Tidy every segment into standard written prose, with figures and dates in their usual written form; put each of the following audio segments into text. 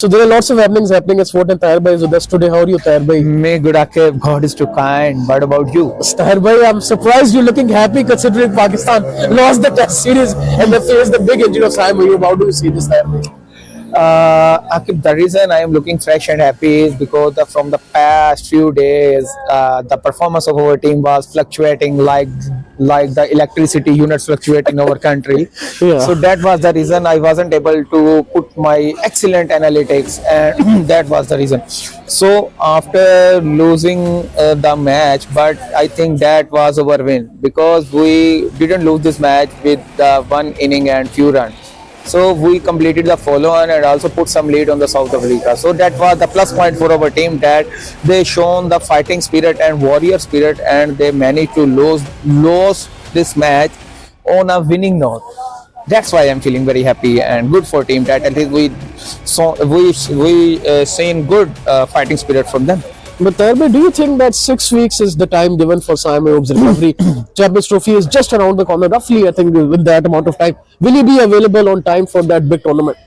So there are lots of happenings happening at Sport, and Tahir Bhai is with us today. How are you, Tahir Bhai? May good Akib, God is too kind. What about you? Tahir Bhai, I'm surprised you're looking happy considering Pakistan lost the Test series and they faced the big injury of Saim Ayub. How do you see this, Tahir Bhai? Akib, the reason I am looking fresh and happy is because from the past few days, the performance of our team was fluctuating like the electricity units fluctuate in our country. Yeah. So that was the reason I wasn't able to put my excellent analytics, and that was the reason. So after losing the match, but I think that was our win because we didn't lose this match with one inning and few runs. So we completed the follow-on and also put some lead on the South Africa. So that was the plus point for our team, that they shown the fighting spirit and warrior spirit, and they managed to lose this match on a winning note. That's why I'm feeling very happy and good for team, that at least we seen good fighting spirit from them. But Tahir Bhai, do you think that 6 weeks is the time given for Saim Ayub's recovery? Champions Trophy is just around the corner, roughly, I think, with that amount of time. Will he be available on time for that big tournament?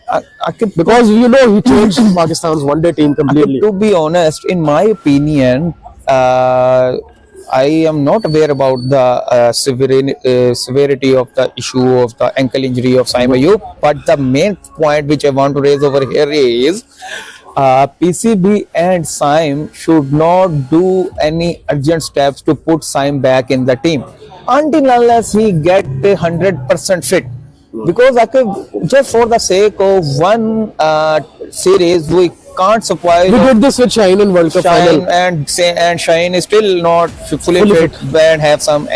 Because you know he changed Pakistan's one-day team completely. To be honest, in my opinion, I am not aware about the severity of the issue of the ankle injury of Saim Ayub. But the main point which I want to raise over here is PCB and Saim should not do any urgent steps to put Saim back in the team until unless he get 100% fit. Because just for the sake of one series, we can't supply. We did this with Shaheen in World Cup final. And Shaheen is still not fully fit and have some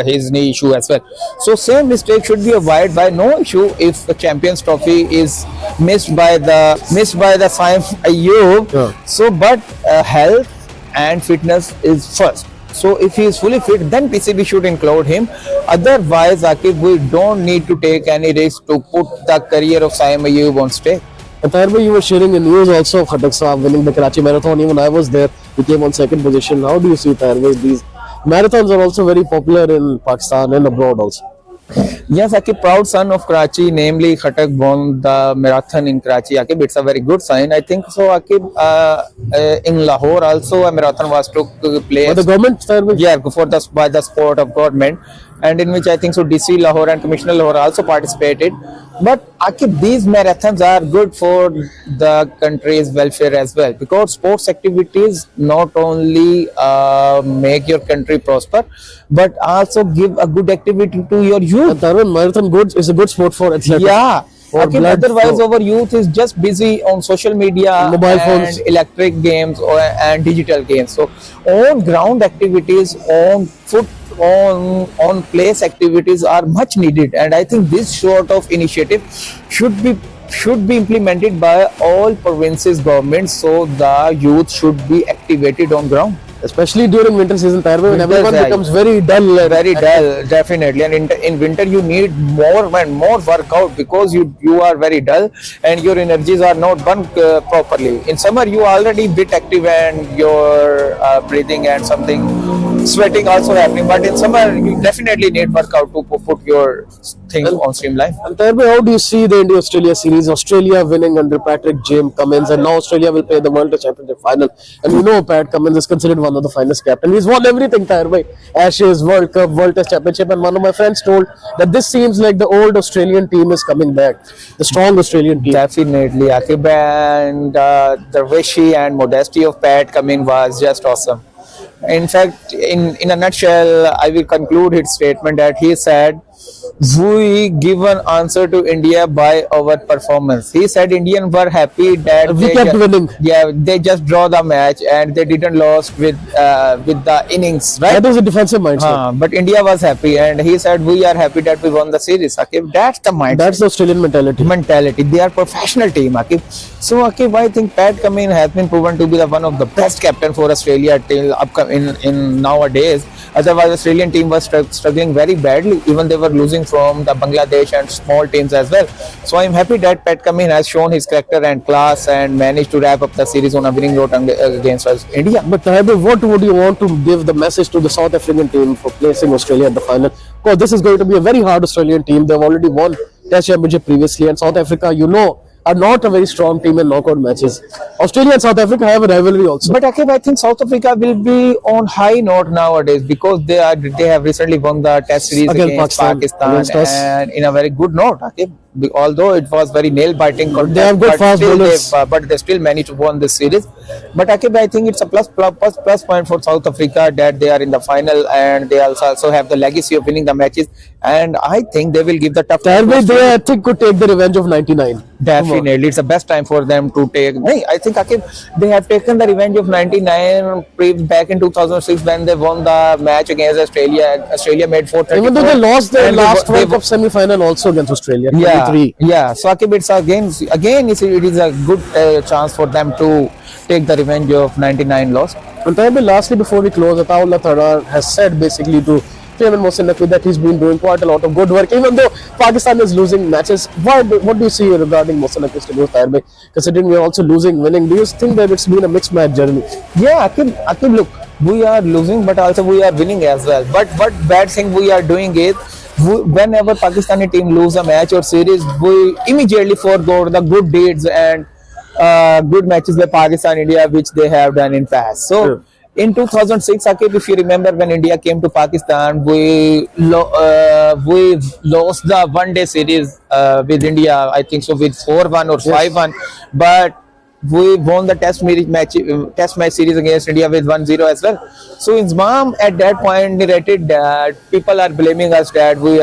his knee issue as well. So same mistake should be avoided. By no issue if the Champions Trophy is missed by the Saim Ayub. Yeah. So but health and fitness is first. So if he is fully fit, then PCB should include him. Otherwise, Akib, we don't need to take any risk to put the career of Saim Ayub on stake. And Tahir Bhai, you were sharing the news also of Khatak Saab winning the Karachi Marathon. Even I was there. He came on second position. How do you see, Tahir Bhai? These marathons are also very popular in Pakistan and abroad also. Yes, Akib, proud son of Karachi, namely Khatak, won the marathon in Karachi. Akib, it's a very good sign, I think. So, Akib, in Lahore also a marathon was took place. By the government, Tahir Bhai? Yeah, by the support of government, and in which I think so DC Lahore and Commissioner Lahore also participated. But Akib, these marathons are good for the country's welfare as well, because sports activities not only make your country prosper, but also give a good activity to your youth. And Tahir Bhai, marathon good is a good sport for athletes. Yeah. Okay, blood otherwise flow. our youth is just busy on social media, Mobile and phones, electric games and digital games. So on ground activities, on foot, on place activities are much needed, and I think this sort of initiative should be implemented by all provinces governments, so the youth should be activated on ground. especially during winter season, Tahir Bhai, when Winter, everyone yeah. becomes very dull. Very dull, definitely. And in winter you need more and more workout, because you are very dull and your energies are not burned properly. In summer you are already bit active and your breathing and something sweating also happening, but in summer you definitely need workout to put your things on streamline. And Tahir Bhai, how do you see the India-Australia series? Australia winning under Patrick James Cummins, and now Australia will play the World Test Championship final. And you know Pat Cummins is considered one of the finest captains. He's won everything, Tahir Bhai. Ashes, World Cup, World Test Championship. And one of my friends told that this seems like the old Australian team is coming back. The strong Australian team. Definitely, Akib, and the wishy and modesty of Pat Cummins was just awesome. In fact, in a nutshell, I will conclude his statement that he said, "We give an answer to India by our performance." He said Indians were happy that We kept winning. Yeah, they just draw the match and they didn't lose with the innings, right? That is a defensive mindset. But India was happy, and he said, "We are happy that we won the series." Akib, that's the mindset. That's the Australian mentality. They are professional team, Akib. So Akib, I think Pat Cummins has been proven to be one of the best captain for Australia till upcoming in nowadays. Otherwise, Australian team was struggling very badly. Even they were losing from the Bangladesh and small teams as well. So I'm happy that Pat Cummins has shown his character and class and managed to wrap up the series on a winning note against us, India. But Tahir Bhai, what would you want to give the message to the South African team for placing Australia at the final? Because this is going to be a very hard Australian team. They've already won Test Championship previously, and South Africa, you know, are not a very strong team in knockout matches. Australia and South Africa have a rivalry also. But Akib, I think South Africa will be on high note nowadays because they have recently won the Test series against Pakistan against us. and in a very good note. Akib, although it was very nail biting contest, They have good fast bowlers. but they still managed to win this series. But Akib, I think it's a plus point for South Africa that they are in the final and they also have the legacy of winning the matches. And I think they will give the tough. They I think could take the revenge of '99. Definitely, it's the best time for them to take. I think Akib, they have taken the revenge of '99 back in 2006 when they won the match against Australia. Australia made 434. Even though they lost their And last they World Cup semi-final also against Australia. yeah, 23. yeah. So Akib, it's again it is a good chance for them to take the revenge of '99 loss. And Taibbi, lastly, before we close, Ataullah Thadar has said basically to Clement Mohsin Naqvi that he's been doing quite a lot of good work, even though Pakistan is losing matches. What do you see regarding Mohsin Naqvi's tenure, Taibbi? Considering we're also losing, winning, do you think that it's been a mixed match journey? Yeah, Akib, look, we are losing, but also we are winning as well. But what bad thing we are doing is, whenever Pakistani team lose a match or series, we immediately forego the good deeds and good matches by Pakistan, India, which they have done in past. So. Sure. In 2006, Akib, if you remember, when India came to Pakistan, we lost the one-day series with India. I think so with 4-1 or 5-1, but we won the test match series against India with 1-0 as well. So Inzamam at that point narrated that people are blaming us that we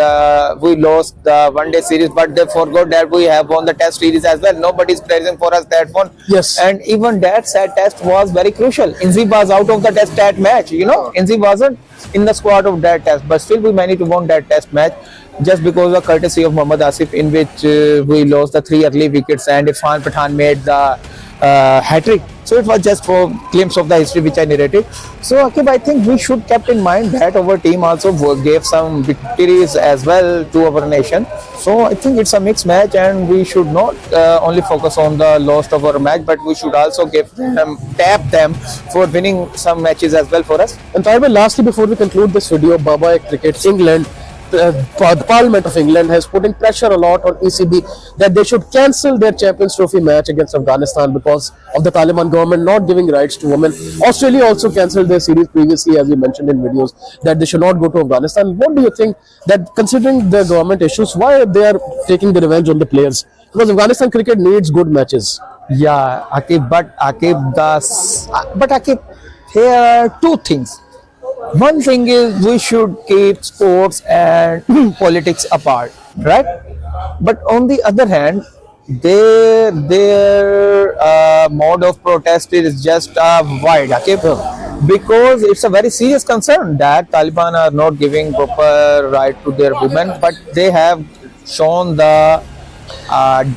lost the one-day series, but they forgot that we have won the test series as well. Nobody is praising for us that one. Yes. And even that sad test was very crucial. Inzi was out of the test that match. Inzi wasn't in the squad of that test, but still we managed to win that test match just because of courtesy of Mohammad Asif, in which we lost the 3 early wickets and Irfan Pathan made the hat-trick. So it was just for glimpse of the history which I narrated. So Akib, I think we should keep in mind that our team also gave some victories as well to our nation. So I think it's a mixed match and we should not only focus on the loss of our match, but we should also tap them for winning some matches as well for us. And Taibbi, lastly, before we conclude this video, Baba Cricket England, the Parliament of England has putting pressure a lot on ECB that they should cancel their Champions Trophy match against Afghanistan because of the Taliban government not giving rights to women. Australia also cancelled their series previously, as we mentioned in videos, that they should not go to Afghanistan. What do you think that, considering the government issues, why they are taking the revenge on the players? Because Afghanistan cricket needs good matches. Yeah, Akib, but Akib, here are two things. One thing is we should keep sports and politics apart, right? But on the other hand, their mode of protest is just wide, okay? Because it's a very serious concern that Taliban are not giving proper right to their women, but they have shown the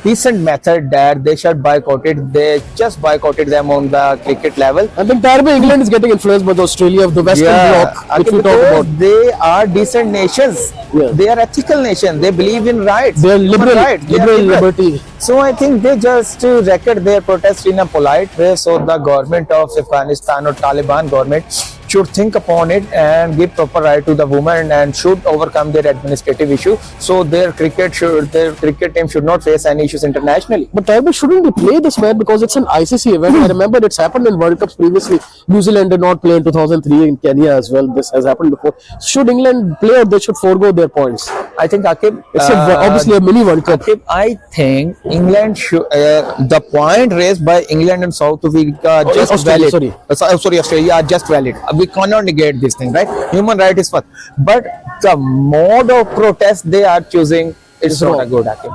decent method that they should boycott it. They just boycotted them on the cricket level. I think Taibbi, England is getting influenced by the Australia of the Western Bloc, which we talk about. They are decent nations. Yeah. They are ethical nations. They believe in rights. They are liberal, rights. They are liberty. So I think they just record their protest in a polite way. So the government of Afghanistan or Taliban government should think upon it and give proper right to the women and should overcome their administrative issue. So their cricket team should not face any issues internationally. But Taibbi, shouldn't they play this match because it's an ICC event? I remember it's happened in World Cups previously. New Zealand did not play in 2003 in Kenya as well. This has happened before. Should England play or they should forego their points? I think Akib, It's obviously a mini World Cup. Akib, I think England should. The point raised by England and South Africa are just Australia, valid. Sorry, Australia are just valid. We cannot negate this thing, right? Human right is first, but the mode of protest they are choosing is not a good Akib.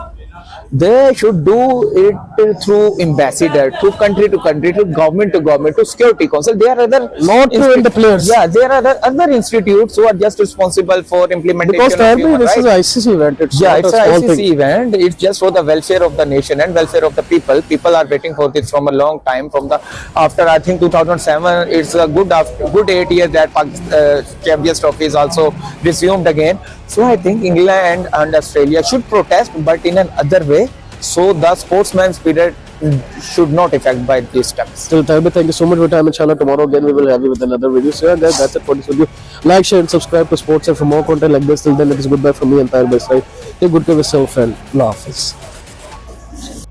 They should do it through ambassador, through country to country, to government, to security council. There are other Not in the players. Yeah, there are other institutes who are just responsible for implementation. Because of Taibbi, human this is rights. an ICC event. It's Yeah, not it's a an small ICC thing. event. It's just for the welfare of the nation and welfare of the people. People are waiting for this from a long time. After I think 2007, it's a good 8 years that Champions Trophy is also resumed again. So I think England and Australia should protest, but in another way. So the sportsman spirit should not affect by these steps. So Taibbi, thank you so much for your time. Inshallah, tomorrow again we will have you with another video. So yeah, guys, that's it for this video. Like, share, and subscribe to Sports and for more content like this. Till then, it is goodbye from me and Taibbi. Take good care of yourself and Allah Hafiz.